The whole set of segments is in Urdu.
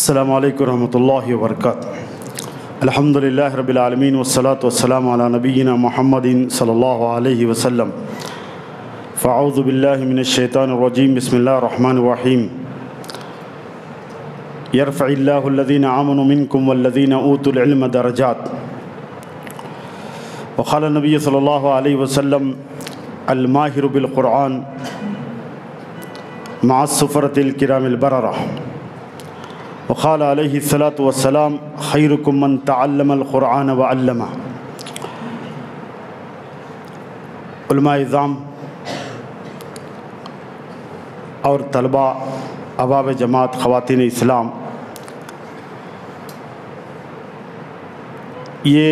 السلام علیکم ورحمۃ اللہ وبرکاتہ۔ الحمد للہ رب العالمین والصلاة والسلام علی نبینا محمد صلی اللہ علیہ وسلم۔ فاعوذ باللہ من الشیطان الرجیم، بسم اللہ الرحمن الرحیم۔ یرفع اللہ الذین آمنوا منکم والذین اوتوا العلم درجات۔ وقال النبی صلی اللہ علیہ وسلم الماہر بالقرآن مع السفرۃ الکرام البررہ۔ وقال علیہ الصلاۃ والسلام خیرکم من تعلم القرآن وعلمہ۔ علماء اعظام اور طلباء، احباب جماعت، خواتین اسلام، یہ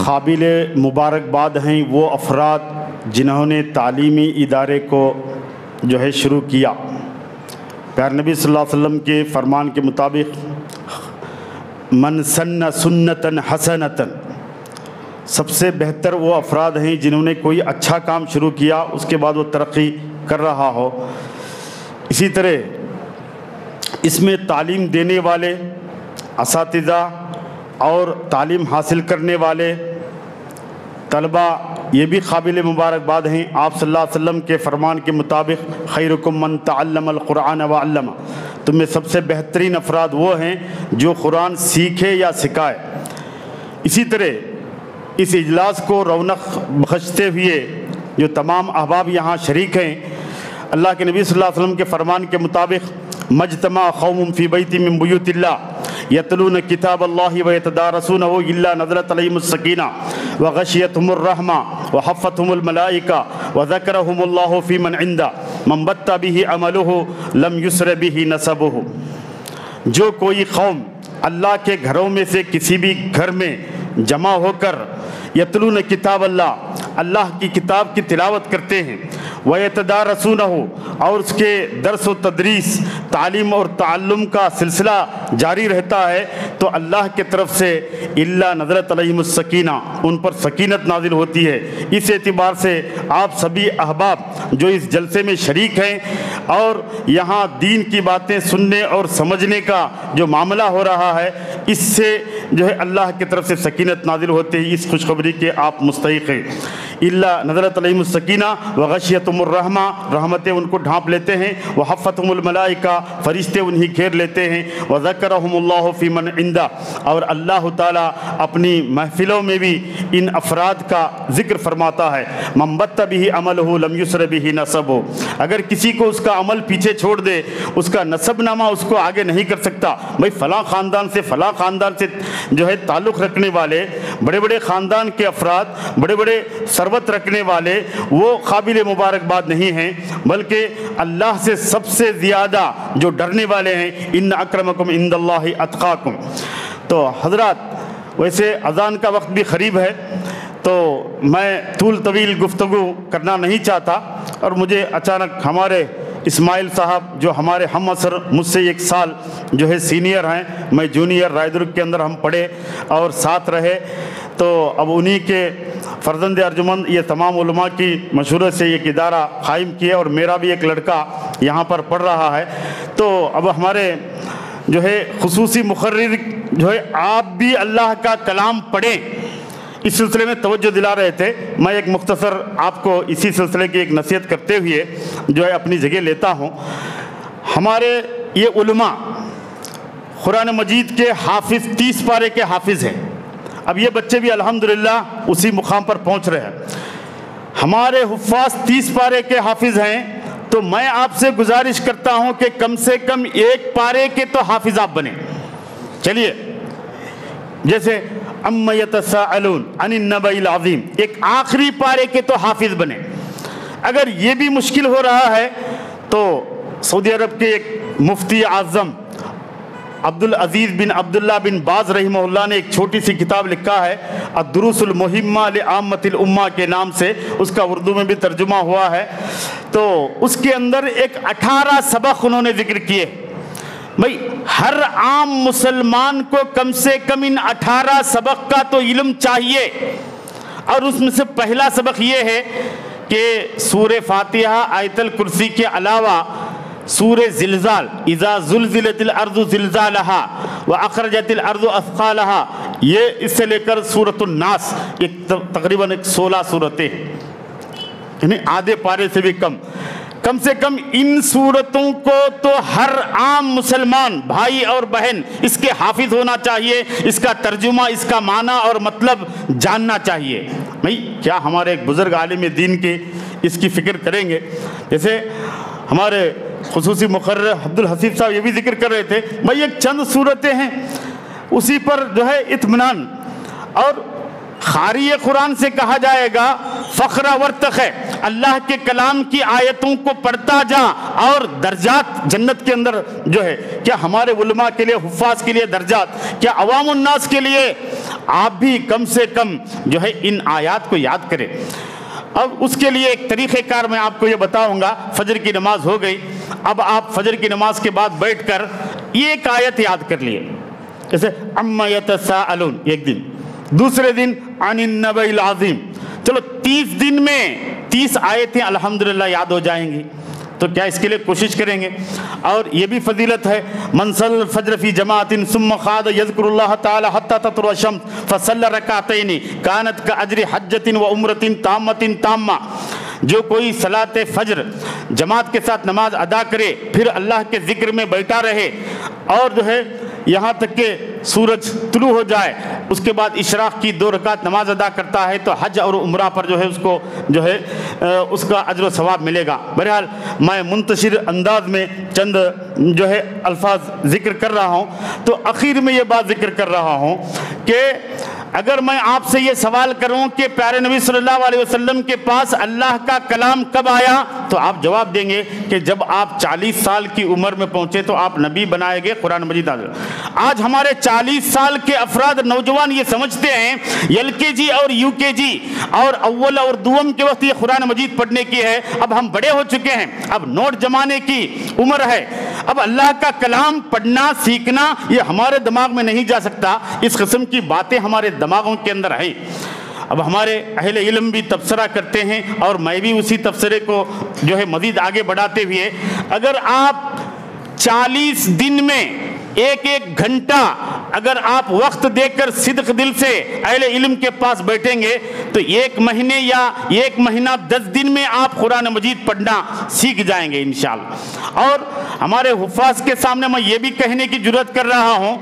قابل مبارکباد ہیں وہ افراد جنہوں نے تعلیمی ادارے کو جو ہے شروع کیا۔ پیارے نبی صلی اللہ علیہ وسلم کے فرمان کے مطابق من سن سنتاً حسنتاً، سب سے بہتر وہ افراد ہیں جنہوں نے کوئی اچھا کام شروع کیا اس کے بعد وہ ترقی کر رہا ہو۔ اسی طرح اس میں تعلیم دینے والے اساتذہ اور تعلیم حاصل کرنے والے طلباء یہ بھی قابل مبارکباد ہیں۔ آپ صلی اللہ علیہ وسلم کے فرمان کے مطابق خیرکم من تعلم القرآن وعلمہ، تم میں سب سے بہترین افراد وہ ہیں جو قرآن سیکھے یا سکھائے۔ اسی طرح اس اجلاس کو رونق بخشتے ہوئے جو تمام احباب یہاں شریک ہیں، اللہ کے نبی صلی اللہ علیہ وسلم کے فرمان کے مطابق مجتمع قوم فی بیت من بیوت اللہ یتلون کتاب اللہ ویتدارسونہ الا نزلت علیہم السکینہ وغشیتہم الرحمہ وحفتہم الملائکہ وذکرہم اللہ فی من عندہ من بطا بہ عملہ لم یسر بہ نسبہ۔ جو کوئی قوم اللہ کے گھروں میں سے کسی بھی گھر میں جمع ہو کر یتلون کتاب اللہ کی کتاب کی تلاوت کرتے ہیں، وَيَتَدَارَسُونَهُ اور اس کے درس و تدریس، تعلیم اور تعلم کا سلسلہ جاری رہتا ہے، تو اللہ کی طرف سے اِلَّا نَزَلَتْ عَلَيْهِمُ السَّكِينَةُ، ان پر سکینت نازل ہوتی ہے۔ اس اعتبار سے آپ سبھی احباب جو اس جلسے میں شریک ہیں اور یہاں دین کی باتیں سننے اور سمجھنے کا جو معاملہ ہو رہا ہے، اس سے جو ہے اللہ کی طرف سے سکینت نازل ہوتے ہیں، اس خوشخبری کے آپ مستحق ہیں۔ الا نزلت علیہم السکینہ وغشیتہم الرحمہ، رحمتیں ان کو ڈھانپ لیتے ہیں، وحفتہم الملائکہ، فرشتے انہیں گھیر لیتے ہیں، وذکرہم اللہ فی من عندہ، اور اللہ تعالیٰ اپنی محفلوں میں بھی ان افراد کا ذکر فرماتا ہے۔ من بطا بہ عملہ لم یسر بہ نسبہ، اگر کسی کو اس کا عمل پیچھے چھوڑ دے، اس کا نسب نامہ اس کو آگے نہیں کر سکتا۔ بھئی فلاں خاندان سے فلاں خاندان سے جو ہے تعلق رکھنے والے، بڑے بڑے خاندان کے افراد، بڑے بڑے ثروت رکھنے والے، وہ قابل مبارکباد نہیں ہیں، بلکہ اللہ سے سب سے زیادہ جو ڈرنے والے ہیں، ان اکرمکم عند اللہ اتقاکم۔ تو حضرات، ویسے اذان کا وقت بھی قریب ہے، تو میں طول طویل گفتگو کرنا نہیں چاہتا، اور مجھے اچانک ہمارے اسماعیل صاحب جو ہمارے ہم عصر، مجھ سے 1 سال جو ہے سینئر ہیں، میں جونیئر، رائے درگ کے اندر ہم پڑھے اور ساتھ رہے، تو اب انہی کے فرزند ارجمند یہ تمام علماء کی مشورے سے ایک ادارہ قائم کیا، اور میرا بھی ایک لڑکا یہاں پر پڑھ رہا ہے۔ تو اب ہمارے جو ہے خصوصی مقرر جو ہے آپ بھی اللہ کا کلام پڑھیں، اس سلسلے میں توجہ دلا رہے تھے۔ میں ایک مختصر آپ کو اسی سلسلے کی ایک نصیحت کرتے ہوئے جو ہے اپنی جگہ لیتا ہوں۔ ہمارے یہ علماء قرآن مجید کے حافظ، 30 پارے کے حافظ ہیں۔ اب یہ بچے بھی الحمدللہ اسی مقام پر پہنچ رہے ہیں۔ ہمارے حفاظ 30 پارے کے حافظ ہیں، تو میں آپ سے گزارش کرتا ہوں کہ کم سے کم 1 پارے کے تو حافظ آپ بنیں۔ چلیے، جیسے اَمَّ يَتَسَاءَلُونَ عَنِ النَّبَإِ الْعَظِيمِ، ایک آخری پارے کے تو حافظ بنے۔ اگر یہ بھی مشکل ہو رہا ہے تو سعودی عرب کے ایک مفتی اعظم عبدالعزیز بن عبداللہ بن باز رحمہ اللہ نے ایک چھوٹی سی کتاب لکھا ہے، الدروس المہمہ لعامۃ الامہ کے نام سے، اس کا اردو میں بھی ترجمہ ہوا ہے۔ تو اس کے اندر ایک 18 سبق انہوں نے ذکر کیے۔ بھئی ہر عام مسلمان کو کم سے کم ان 18 سبق کا تو علم چاہیے، اور اس میں سے پہلا سبق یہ ہے کہ سورہ فاتحہ، آیت الکرسی کے علاوہ سورہ زلزال، اذا زلزلت الارض زلزالہا واخرجت الارض اثقالہا، یہ اس سے لے کر سورۃ الناس تقریباً 16 صورتیں، یعنی آدھے پارے سے بھی کم سے کم ان صورتوں کو تو ہر عام مسلمان بھائی اور بہن اس کے حافظ ہونا چاہیے، اس کا ترجمہ، اس کا معنی اور مطلب جاننا چاہیے۔ بھائی کیا ہمارے ایک بزرگ عالم دین کے اس کی فکر کریں گے؟ جیسے ہمارے خصوصی مقرر عبدالحسیب صاحب یہ بھی ذکر کر رہے تھے، بھائی ایک چند صورتیں ہیں اسی پر جو ہے اطمینان، اور قاری قرآن سے کہا جائے گا فخر ورتخ، اللہ کے کلام کی آیتوں کو پڑھتا جا اور درجات جنت کے اندر جو ہے، کیا ہمارے علماء کے لیے، حفاظ کے لیے درجات، کیا عوام الناس کے لیے آپ بھی کم سے کم جو ہے ان آیات کو یاد کریں۔ اب اس کے لیے ایک طریقہ کار میں آپ کو یہ بتاؤں گا۔ فجر کی نماز ہو گئی، اب آپ فجر کی نماز کے بعد بیٹھ کر یہ ایک آیت یاد کر لیے، جیسے عما یتساءلون ایک دن، دوسرے دن عن النبأ العظیم، چلو 30 دن میں 30 آیتیں الحمدللہ یاد ہو جائیں گی۔ تو کیا اس کے لیے کوشش کریں گے؟ اور یہ بھی فضیلت ہے، من صلی الفجر فی جماعت ثم خاد یذکر اللہ تعالی حتی تطلع الشمس فصلی رکعتین کانت کاجر حجۃ وعمرۃ تامۃ تامہ، جو کوئی صلاۃ فجر جماعت کے ساتھ نماز ادا کرے، پھر اللہ کے ذکر میں بیٹھا رہے، اور جو ہے یہاں تک کہ سورج طلوع ہو جائے، اس کے بعد اشراق کی 2 رکعت نماز ادا کرتا ہے، تو حج اور عمرہ پر جو ہے اس کو جو ہے اس کا اجر و ثواب ملے گا۔ بہرحال میں منتشر انداز میں چند جو ہے الفاظ ذکر کر رہا ہوں، تو آخر میں یہ بات ذکر کر رہا ہوں کہ اگر میں آپ سے یہ سوال کروں کہ پیارے نبی صلی اللہ علیہ وسلم کے پاس اللہ کا کلام کب آیا، تو آپ جواب دیں گے کہ جب آپ 40 سال کی عمر میں پہنچے تو آپ نبی بنائے گئے، قرآن مجید نازل۔ آج ہمارے 40 سال کے افراد نوجوان یہ سمجھتے ہیں LKG اور UKG اور اول اور دوم کے وقت یہ قرآن مجید پڑھنے کی ہے، اب ہم بڑے ہو چکے ہیں، اب نوٹ جمانے کی عمر ہے، اب اللہ کا کلام پڑھنا سیکھنا یہ ہمارے دماغ میں نہیں جا سکتا، اس قسم کی باتیں ہمارے دماغوں کے اندر ہیں۔ اب ہمارے اہل علم بھی تبصرہ کرتے ہیں، اور میں بھی اسی تبصرے کو جو ہے مزید آگے بڑھاتے ہوئے، اگر آپ 40 دن میں ایک گھنٹہ اگر آپ وقت دے کر صدق دل سے اہل علم کے پاس بیٹھیں گے تو 1 مہینے یا 1 مہینہ 10 دن میں آپ قرآن مجید پڑھنا سیکھ جائیں گے انشاءاللہ۔ اور ہمارے حفاظ کے سامنے میں یہ بھی کہنے کی جرات کر رہا ہوں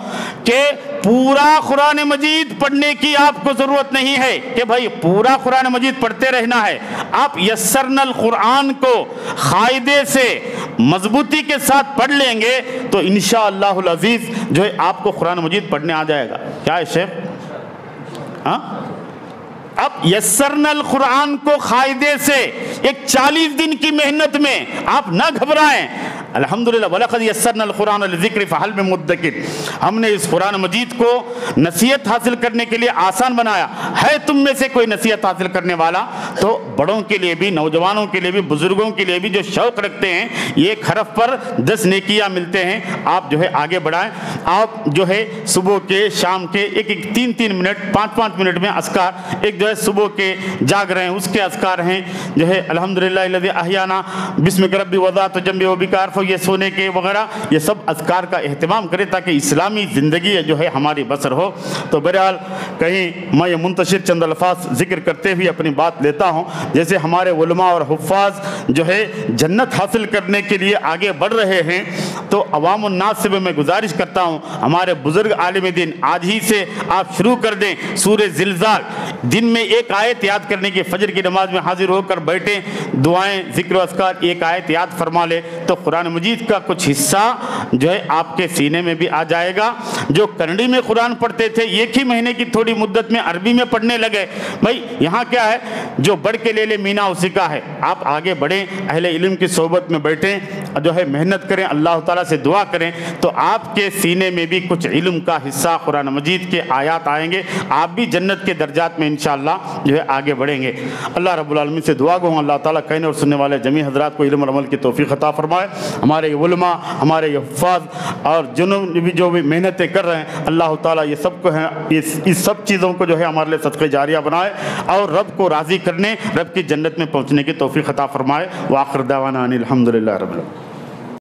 کہ پورا قرآن مجید پڑھنے کی آپ کو ضرورت نہیں ہے کہ بھائی پورا قرآن مجید پڑھتے رہنا ہے، آپ یسرنا القرآن کو قاعدے سے مضبوطی کے ساتھ پڑھ لیں گے تو انشاءاللہ العزیز جو ہے آپ کو قرآن مجید پڑھنے آ جائے گا۔ کیا ہے شیخ؟ ہاں، اب یسرنا القرآن کو قاعدے سے ایک 40 دن کی محنت میں آپ نہ گھبرائیں۔ الحمدللہ وَلَقَدْ يَسَّرْنَا الْقُرْآنَ لِلذِّكْرِ فَهَلْ مِن مُدَّكِرٍ، ہم نے اس قرآن مجید کو نصیحت حاصل کرنے کے لیے آسان بنایا ہے۔ تم میں سے کوئی نصیحت حاصل کرنے والا؟ تو بڑوں کے لیے بھی، نوجوانوں کے لیے بھی، بزرگوں کے لیے بھی جو شوق رکھتے ہیں، یہ ایک حرف پر 10 نیکیاں ملتے ہیں، آپ جو ہے آگے بڑھائیں۔ آپ جو ہے صبح کے، شام کے 3 منٹ 5 منٹ میں اذکار، ایک جو ہے صبح کے جاگ رہے ہیں اس کے اذکار ہیں جو ہے الحمدللہ الذی احیانا بسمک ربی وضعت جنبی وبکار، یہ سونے کے وغیرہ، یہ سب اذکار کا اہتمام کرے تاکہ اسلامی زندگی جو ہے ہماری بسر ہو۔ تو بہرحال کہیں میں یہ منتشر چند الفاظ ذکر کرتے ہوئے اپنی بات لیتا ہوں، جیسے ہمارے علماء اور حفاظ جو ہے جنت حاصل کرنے کے لیے آگے بڑھ رہے ہیں، تو عوام الناس سے بھی میں گزارش کرتا ہوں ہمارے بزرگ عالم دین آج ہی سے آپ شروع کر دیں سورہ زلزال، دن میں 1 آیت یاد کرنے کی، فجر کی نماز میں حاضر ہو کر بیٹھیں، دعائیں ذکر و اذکار 1 آیت یاد فرما لے تو قرآن مجید کا کچھ حصہ جو ہے آپ کے سینے میں بھی آ جائے گا۔ جو کنڑی میں قرآن پڑھتے تھے 1 ہی مہینے کی تھوڑی مدت میں عربی میں پڑھنے لگے، بھائی یہاں کیا ہے، جو بڑھ کے لے لے مینا اسی کا ہے۔ آپ آگے بڑھیں، اہل علم کی صحبت میں بیٹھیں، جو ہے محنت کریں، اللہ تعالیٰ سے دعا کریں تو آپ کے سینے میں بھی کچھ علم کا حصہ قرآن مجید کے آیات آئیں گے، آپ بھی جنت کے درجات میں انشاءاللہ جو ہے آگے بڑھیں گے۔ اللہ رب العالمین سے دعا گو اللہ تعالیٰ کہنے اور سننے والے جمیع حضرات کو علم اور عمل کی توفیق عطا فرمائے۔ ہمارے علماء، ہمارے حفاظ اور جو بھی محنتیں کر رہے ہیں، اللہ تعالیٰ یہ سب کو ہے، اس سب چیزوں کو جو ہے ہمارے لیے صدقہ جاریہ بنائے اور رب کو راضی کرنے، رب کی جنت میں پہنچنے کی توفیق عطا فرمائے۔ وآخر دعوانا ان الحمدللہ رب العالمین۔